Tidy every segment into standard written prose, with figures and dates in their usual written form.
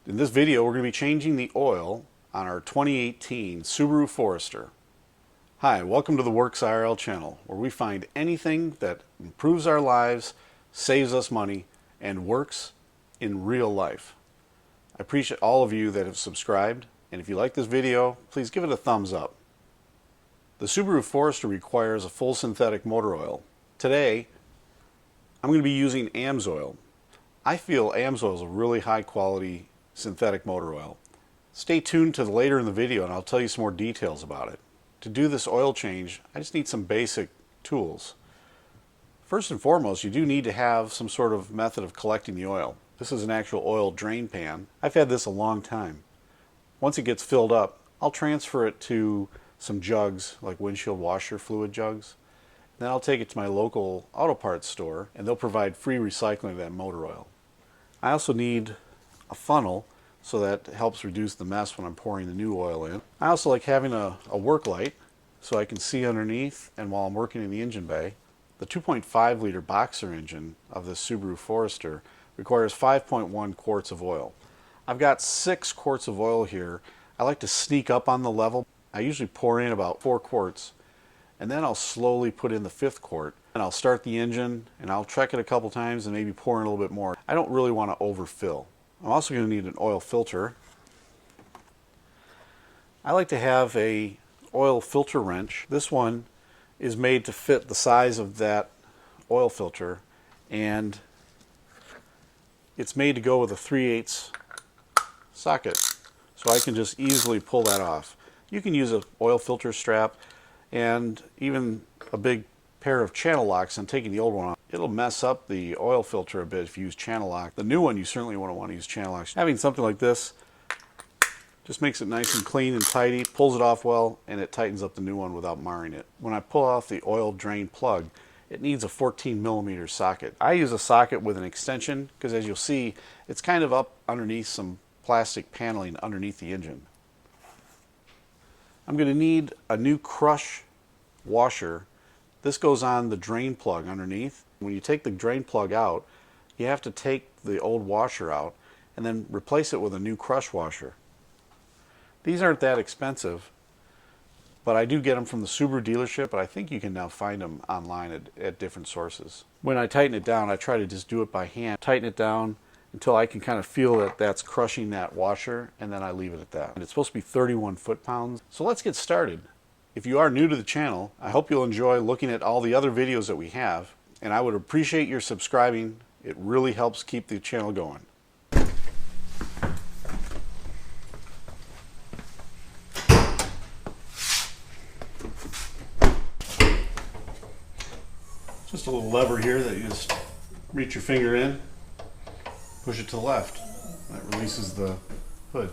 In this video, we're going to be changing the oil on our 2018 Subaru Forester. Hi, welcome to the Works IRL channel, where we find anything that improves our lives, saves us money, and works in real life. I appreciate all of you that have subscribed, and if you like this video, please give it a thumbs up. The Subaru Forester requires a full synthetic motor oil. Today, I'm going to be using AMSOIL. I feel AMSOIL is a really high quality synthetic motor oil. Stay tuned to later in the video and I'll tell you some more details about it. To do this oil change, I just need some basic tools. First and foremost, you do need to have some sort of method of collecting the oil. This is an actual oil drain pan. I've had this a long time. Once it gets filled up, I'll transfer it to some jugs, like windshield washer fluid jugs. Then I'll take it to my local auto parts store and they'll provide free recycling of that motor oil. I also need a funnel so that helps reduce the mess when I'm pouring the new oil in. I also like having a work light so I can see underneath and while I'm working in the engine bay. The 2.5 liter boxer engine of the Subaru Forester requires 5.1 quarts of oil. I've got 6 quarts of oil here. I like to sneak up on the level. I usually pour in about 4 quarts and then I'll slowly put in the 5th quart and I'll start the engine and I'll check it a couple times and maybe pour in a little bit more. I don't really want to overfill. I'm also going to need an oil filter. I like to have a oil filter wrench. This one is made to fit the size of that oil filter and it's made to go with a 3/8 socket, so I can just easily pull that off. You can use an oil filter strap and even a big pair of channel locks. I'm taking the old one off. It'll mess up the oil filter a bit if you use channel lock. The new one you certainly won't want to use channel locks. Having something like this just makes it nice and clean and tidy, pulls it off well, and it tightens up the new one without marring it. When I pull off the oil drain plug, it needs a 14mm socket. I use a socket with an extension because, as you'll see, it's kind of up underneath some plastic paneling underneath the engine. I'm going to need a new crush washer. This goes on the drain plug underneath. When you take the drain plug out, you have to take the old washer out and then replace it with a new crush washer. These aren't that expensive, but I do get them from the Subaru dealership, but I think you can now find them online at different sources. When I tighten it down, I try to just do it by hand. Tighten it down until I can kind of feel that that's crushing that washer, and then I leave it at that. And it's supposed to be 31 foot-pounds. So let's get started. If you are new to the channel, I hope you'll enjoy looking at all the other videos that we have, and I would appreciate your subscribing. It really helps keep the channel going. Just a little lever here that you just reach your finger in, push it to the left. That releases the hood.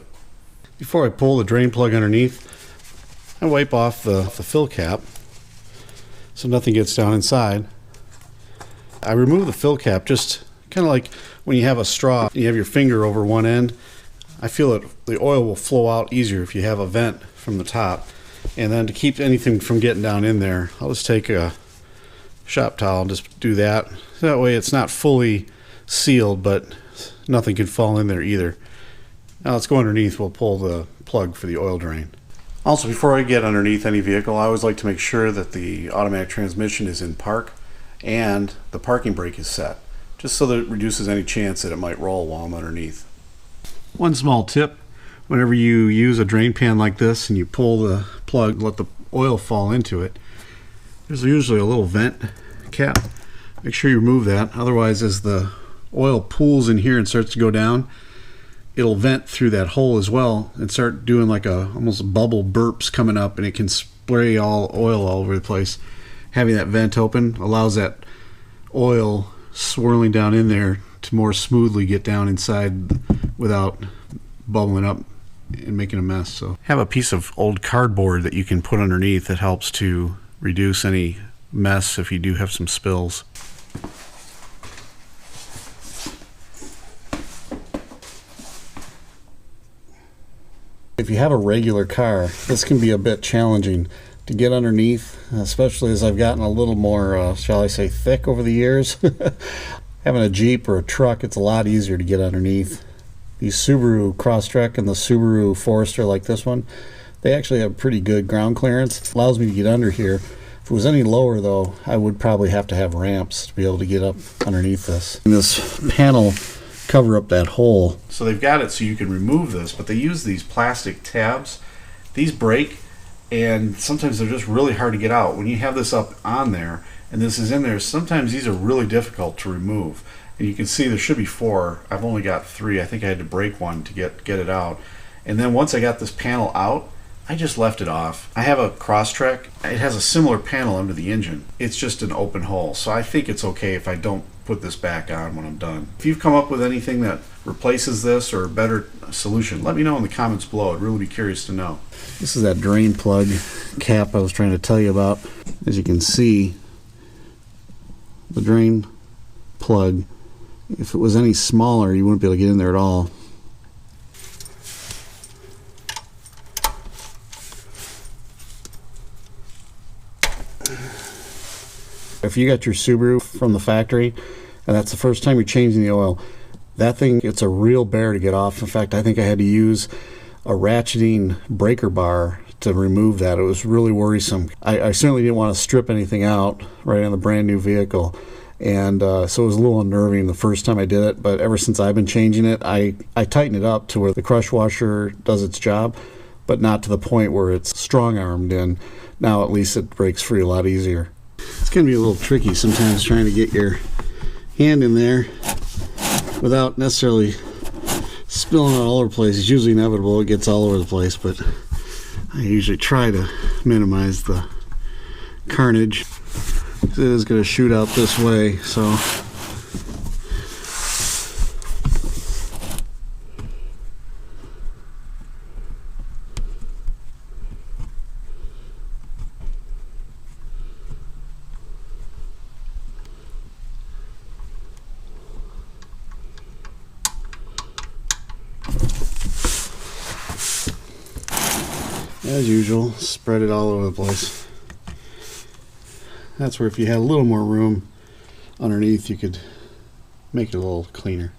Before I pull the drain plug underneath, I wipe off the fill cap so nothing gets down inside. I remove the fill cap just kind of like when you have a straw, you have your finger over one end. I feel that the oil will flow out easier if you have a vent from the top. And then to keep anything from getting down in there, I'll just take a shop towel and just do that. That way it's not fully sealed, but nothing can fall in there either. Now let's go underneath. We'll pull the plug for the oil drain. Also, before I get underneath any vehicle, I always like to make sure that the automatic transmission is in park and the parking brake is set, just so that it reduces any chance that it might roll while I'm underneath. One small tip: whenever you use a drain pan like this and you pull the plug, let the oil fall into it, there's usually a little vent cap. Make sure you remove that, otherwise as the oil pools in here and starts to go down, it'll vent through that hole as well and start doing like almost bubble burps coming up, and it can spray all oil all over the place. Having that vent open allows that oil swirling down in there to more smoothly get down inside without bubbling up and making a mess. So have a piece of old cardboard that you can put underneath that helps to reduce any mess if you do have some spills. If you have a regular car, this can be a bit challenging to get underneath, especially as I've gotten a little more, shall I say, thick over the years. Having a Jeep or a truck, it's a lot easier to get underneath. These Subaru Crosstrek and the Subaru Forester, like this one, they actually have pretty good ground clearance. It allows me to get under here. If it was any lower though, I would probably have to have ramps to be able to get up underneath this. And this panel cover up that hole. So they've got it so you can remove this, but they use these plastic tabs. These break, and sometimes they're just really hard to get out. When you have this up on there and this is in there, sometimes these are really difficult to remove. And you can see there should be 4. I've only got 3. I think I had to break one to get it out. And then once I got this panel out, I just left it off. I have a Crosstrek. It has a similar panel under the engine. It's just an open hole. So I think it's okay if I don't put this back on when I'm done. If you've come up with anything that replaces this or a better solution, let me know in the comments below. I'd really be curious to know. This is that drain plug cap I was trying to tell you about. As you can see, the drain plug, if it was any smaller, you wouldn't be able to get in there at all. If you got your Subaru from the factory and that's the first time you're changing the oil, that thing, it's a real bear to get off. In fact, I think I had to use a ratcheting breaker bar to remove that. It was really worrisome. I certainly didn't want to strip anything out right on the brand new vehicle. And so it was a little unnerving the first time I did it, but ever since I've been changing it, I tighten it up to where the crush washer does its job, but not to the point where it's strong-armed, and now at least it breaks free a lot easier. It's going to be a little tricky sometimes trying to get your hand in there without necessarily spilling it all over the place. It's usually inevitable, it gets all over the place, but I usually try to minimize the carnage. It is going to shoot out this way, so as usual, spread it all over the place. That's where if you had a little more room underneath, you could make it a little cleaner.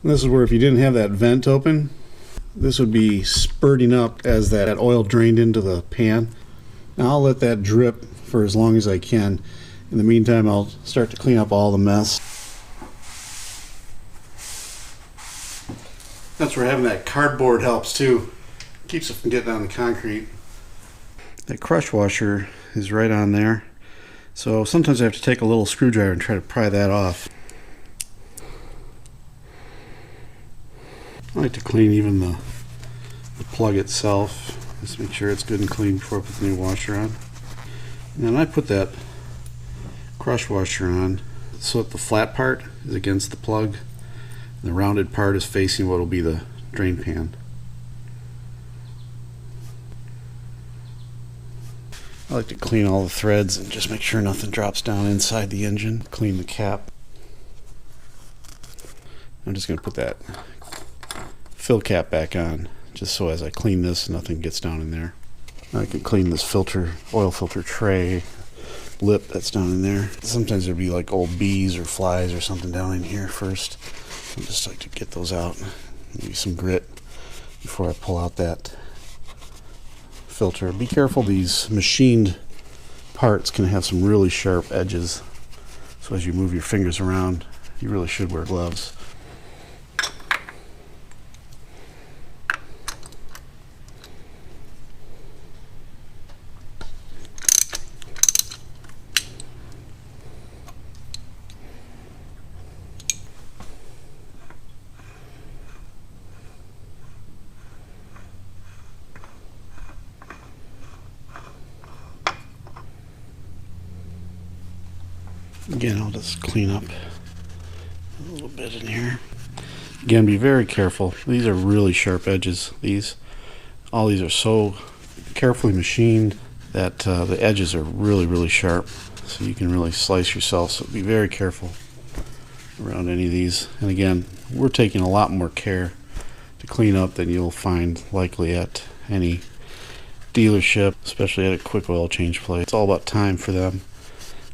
And this is where if you didn't have that vent open, this would be spurting up as that oil drained into the pan. Now I'll let that drip for as long as I can. In the meantime, I'll start to clean up all the mess. That's where having that cardboard helps too. Keeps it from getting on the concrete. That crush washer is right on there. So sometimes I have to take a little screwdriver and try to pry that off. I like to clean even the plug itself. Just make sure it's good and clean before I put the new washer on. And then I put that crush washer on so that the flat part is against the plug and the rounded part is facing what will be the drain pan. I like to clean all the threads and just make sure nothing drops down inside the engine. Clean the cap. I'm just going to put that fill cap back on, just so as I clean this, nothing gets down in there. I can clean this filter, oil filter tray lip that's down in there. Sometimes there'd be like old bees or flies or something down in here first. I just like to get those out. Maybe some grit before I pull out that filter. Be careful, these machined parts can have some really sharp edges. So as you move your fingers around, you really should wear gloves. Again, I'll just clean up a little bit in here. Again, be very careful. These are really sharp edges. All these are so carefully machined that the edges are really, really sharp. So you can really slice yourself, so be very careful around any of these. And again, we're taking a lot more care to clean up than you'll find likely at any dealership, especially at a quick oil change place. It's all about time for them.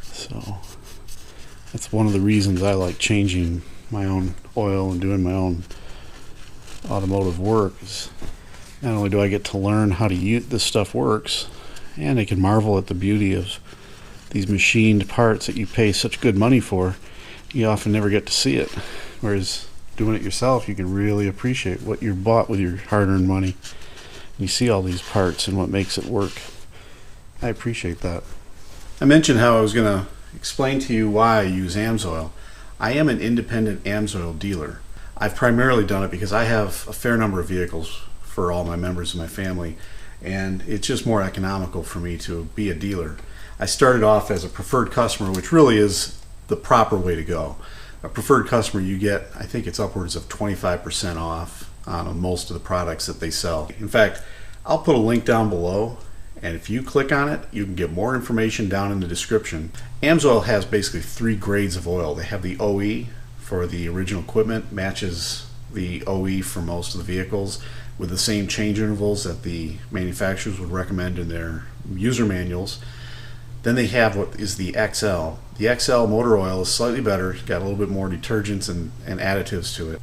So that's one of the reasons I like changing my own oil and doing my own automotive work. Is not only do I get to learn how to use this stuff works, and I can marvel at the beauty of these machined parts that you pay such good money for. You often never get to see it, whereas doing it yourself, you can really appreciate what you bought with your hard-earned money. You see all these parts and what makes it work. I appreciate that. I mentioned how I was going to explain to you why I use AMSOIL. I am an independent AMSOIL dealer. I've primarily done it because I have a fair number of vehicles for all my members of my family, and it's just more economical for me to be a dealer. I started off as a preferred customer, which really is the proper way to go. A preferred customer, you get, I think it's upwards of 25% off on most of the products that they sell. In fact, I'll put a link down below, and if you click on it, you can get more information down in the description. AMSOIL has basically 3 grades of oil. They have the OE for the original equipment, matches the OE for most of the vehicles with the same change intervals that the manufacturers would recommend in their user manuals. Then they have what is the XL. The XL motor oil is slightly better. It's got a little bit more detergents and additives to it.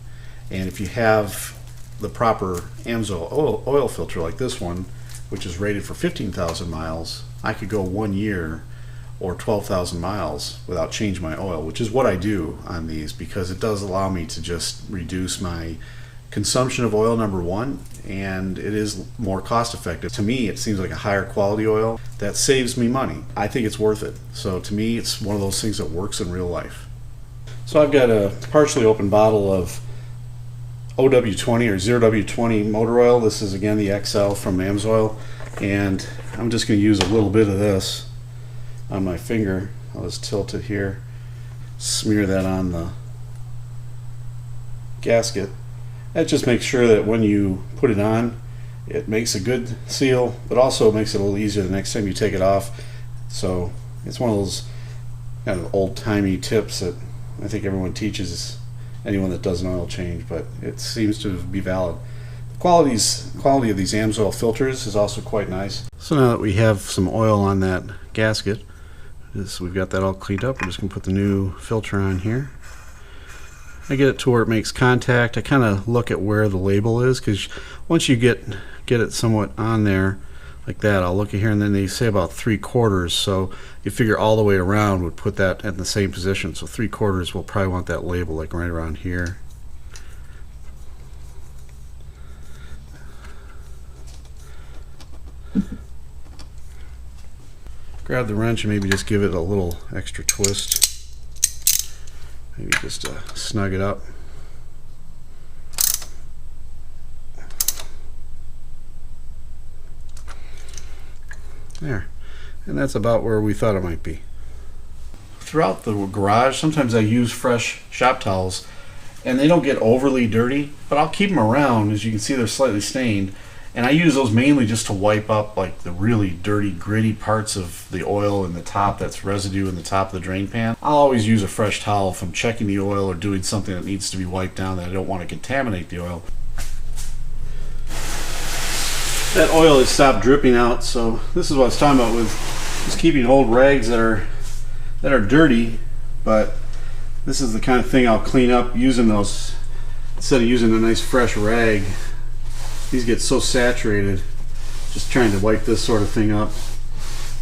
And if you have the proper AMSOIL oil filter like this one, which is rated for 15,000 miles, I could go 1 year or 12,000 miles without changing my oil, which is what I do on these, because it does allow me to just reduce my consumption of oil, number one, and it is more cost effective. To me, it seems like a higher quality oil that saves me money. I think it's worth it. So to me, it's one of those things that works in real life. So I've got a partially open bottle of OW20 or 0W20 motor oil. This is again the XL from AMSOIL, and I'm just going to use a little bit of this on my finger. I'll just tilt it here, smear that on the gasket. That just makes sure that when you put it on, it makes a good seal, but also makes it a little easier the next time you take it off. So it's one of those kind of old-timey tips that I think everyone teaches anyone that does an oil change, but it seems to be valid. The quality of these AMSOIL filters is also quite nice. So now that we have some oil on that gasket, we've got that all cleaned up, we're just going to put the new filter on here. I get it to where it makes contact. I kind of look at where the label is, because once you get it somewhat on there like that, I'll look at here, and then they say about 3/4, so you figure all the way around would put that in the same position. So 3/4 will probably want that label like right around here. Grab the wrench and maybe just give it a little extra twist. Maybe just to snug it up. There. And that's about where we thought it might be. Throughout the garage, sometimes I use fresh shop towels, and they don't get overly dirty, but I'll keep them around. As you can see, they're slightly stained. And I use those mainly just to wipe up like the really dirty, gritty parts of the oil in the top, that's residue in the top of the drain pan. I'll always use a fresh towel if I'm checking the oil or doing something that needs to be wiped down that I don't want to contaminate the oil. That oil has stopped dripping out, so this is what I was talking about with just keeping old rags that are dirty, but this is the kind of thing I'll clean up using those, instead of using a nice fresh rag. These get so saturated just trying to wipe this sort of thing up.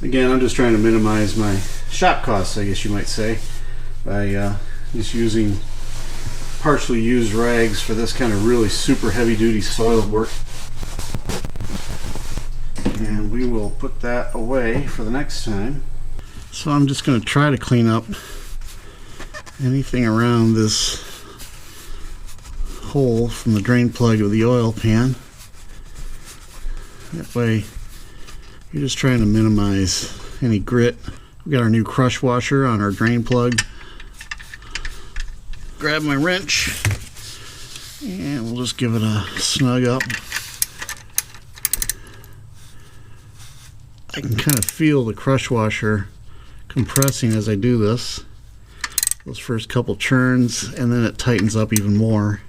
Again, I'm just trying to minimize my shop costs, I guess you might say, by just using partially used rags for this kind of really super heavy duty soil work. And we will put that away for the next time. So I'm just going to try to clean up anything around this hole from the drain plug of the oil pan. That way you're just trying to minimize any grit. We got our new crush washer on our drain plug. Grab my wrench and we'll just give it a snug up. I can kind of feel the crush washer compressing as I do this. those first couple churns, and then it tightens up even more.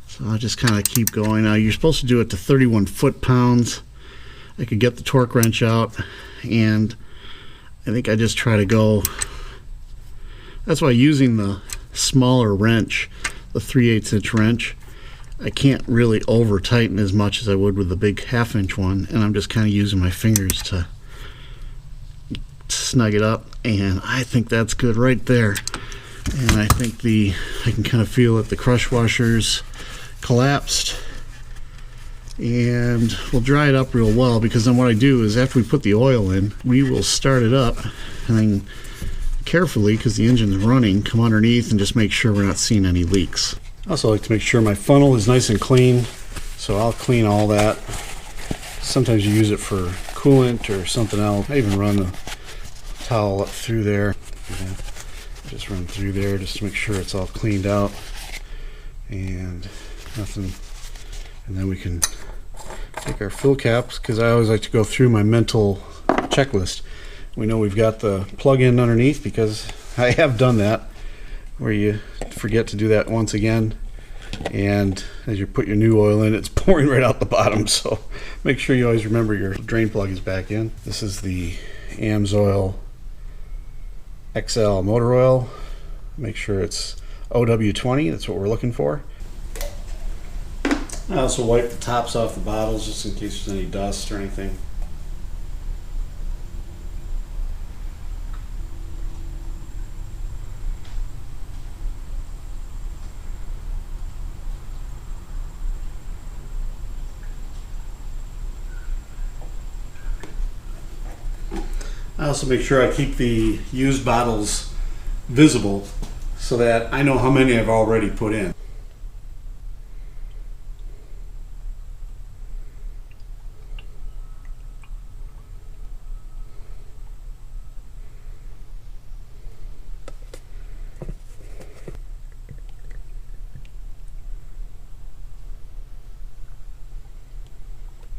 So I'll just kind of keep going. Now you're supposed to do it to 31 foot-pounds. I could get the torque wrench out, and I think I just try to go. That's why using the smaller wrench, the 3/8 inch wrench, I can't really over tighten as much as I would with the big 1/2 inch one, and I'm just kind of using my fingers to snug it up, and I think that's good right there. And I think I can kind of feel that the crush washers collapsed, and we'll dry it up real well, because then what I do is after we put the oil in, we will start it up and then carefully, because the engine's running, come underneath and just make sure we're not seeing any leaks. I also like to make sure my funnel is nice and clean, so I'll clean all that. Sometimes you use it for coolant or something else. I even run a towel up through there. Yeah, just run through there just to make sure it's all cleaned out and nothing. And then we can take our fill caps, because I always like to go through my mental checklist. We know we've got the plug-in underneath, because I have done that, where you forget to do that once again, and as you put your new oil in, it's pouring right out the bottom. So make sure you always remember your drain plug is back in. This is the AMSOIL XL motor oil. Make sure it's OW20, that's what we're looking for. I also wipe the tops off the bottles just in case there's any dust or anything. I also make sure I keep the used bottles visible so that I know how many I've already put in.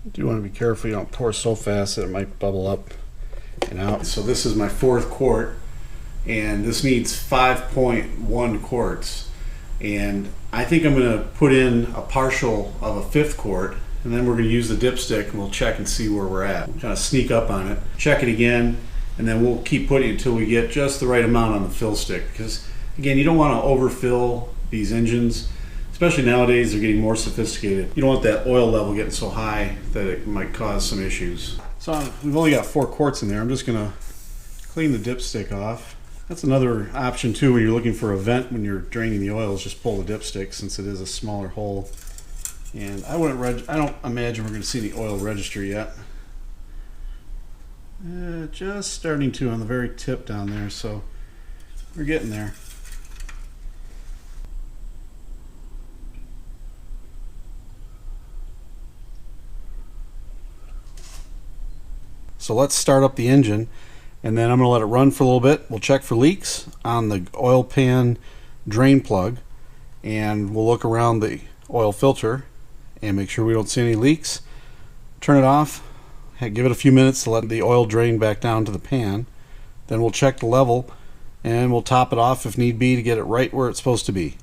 You do want to be careful you don't pour so fast that it might bubble up and out. So this is my 4th quart, and this needs 5.1 quarts, and I think I'm going to put in a partial of a 5th quart, and then we're going to use the dipstick and we'll check and see where we're at. We'll kind of sneak up on it, check it again, and then we'll keep putting it until we get just the right amount on the fill stick, because again, you don't want to overfill these engines. Especially nowadays, they're getting more sophisticated. You don't want that oil level getting so high that it might cause some issues. So we've only got 4 quarts in there. I'm just gonna clean the dipstick off. That's another option too when you're looking for a vent when you're draining the oil, is just pull the dipstick, since it is a smaller hole. And I don't imagine we're gonna see the oil register yet. Just starting to on the very tip down there, so we're getting there. So let's start up the engine, and then I'm going to let it run for a little bit. We'll check for leaks on the oil pan drain plug, and we'll look around the oil filter and make sure we don't see any leaks. Turn it off, give it a few minutes to let the oil drain back down to the pan. Then we'll check the level, and we'll top it off if need be to get it right where it's supposed to be.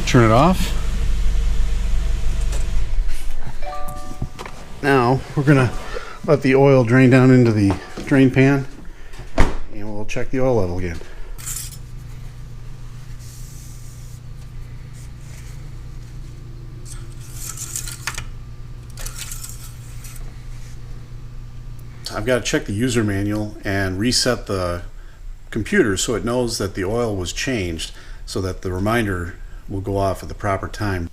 Turn it off. Now we're gonna let the oil drain down into the drain pan, and we'll check the oil level again. I've got to check the user manual and reset the computer so it knows that the oil was changed, so that the reminder will go off at the proper time.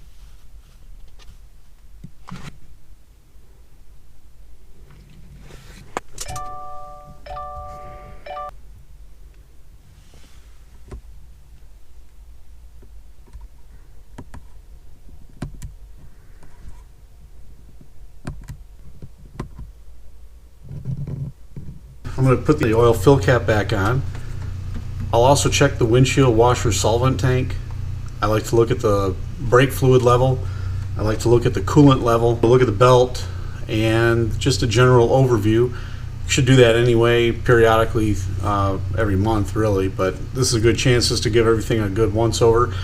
I'm going to put the oil fill cap back on. I'll also check the windshield washer solvent tank. I like to look at the brake fluid level. I like to look at the coolant level, look at the belt, and just a general overview. You should do that anyway, periodically, every month really, but this is a good chance just to give everything a good once over.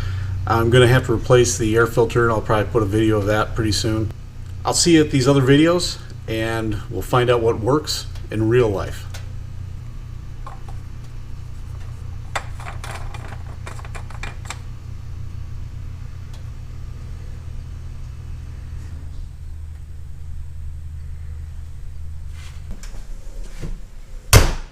I'm going to have to replace the air filter, and I'll probably put a video of that pretty soon. I'll see you at these other videos, and we'll find out what works in real life.